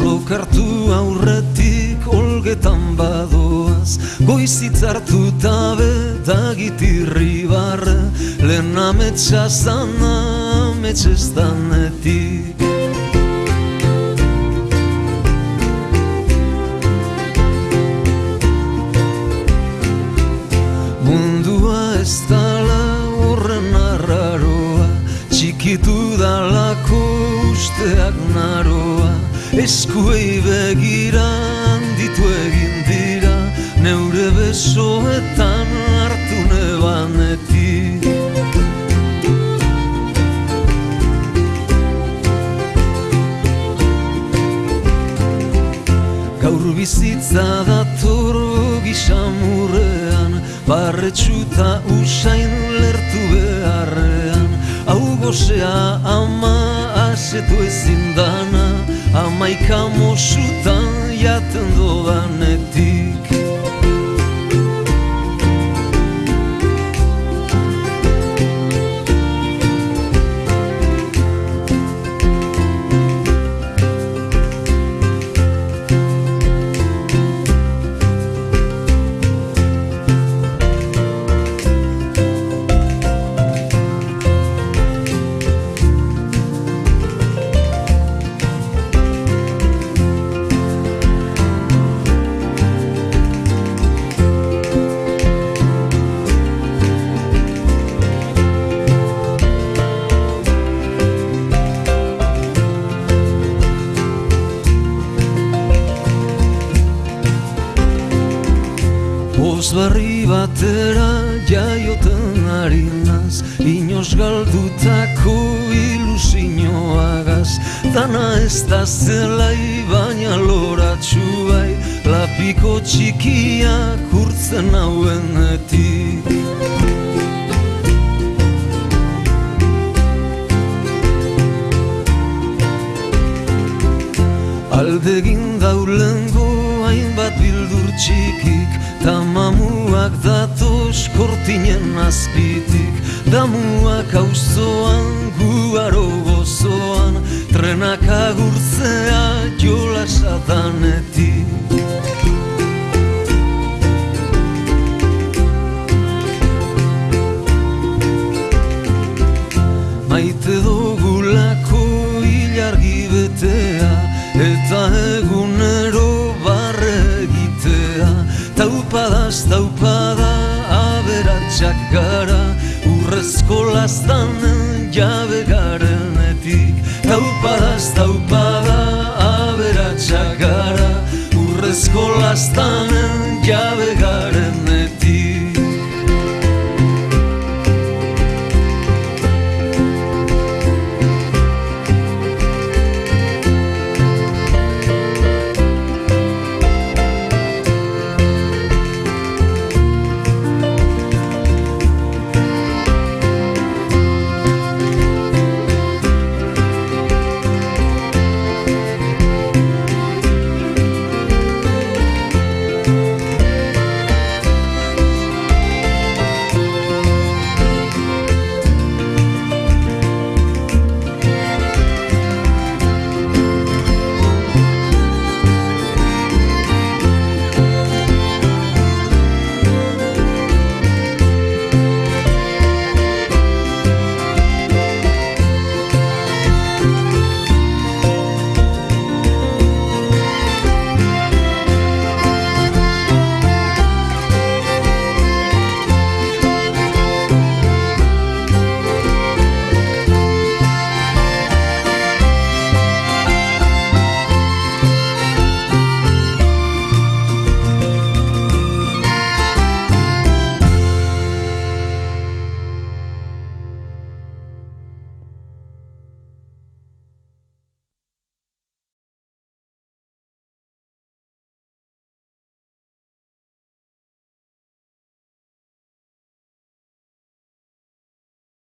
lokartu aurretik olgetan badoaz, goizitz hartu tabe dagitirri barre, lehen ametsa zana ametsestanetik. Mundua ez dala horren arraroa, txikitu dalako usteak naroa, eskuei begira handitu egin dira, neure besoetan hartu nebanetik. Gaur bizitza dator gisamurrean, barretxuta usain lertu beharrean, hau gozea ama asetu ezin dana, amaika mosutan jaten dodanetik. Barri batera jaioten harinaz, inoz galdutako ilusioagaz, dana ez da zelai baina loratxu bai, lapiko txikiak urtzen hauenetik. Aldegin daulengo hainbat bildur txikik, tamamuak datoz kortinen azpitik, damuak auzoan guaro gozoan, trenak agurtzea jola satanetik. Maite dugulako ilargi betea, eta egunero barre egitea, taupadaz taupada aberatsak gara, urrezko lastanen jabe garenetik. Taupadaz taupada aberatsak gara, urrezko lastanen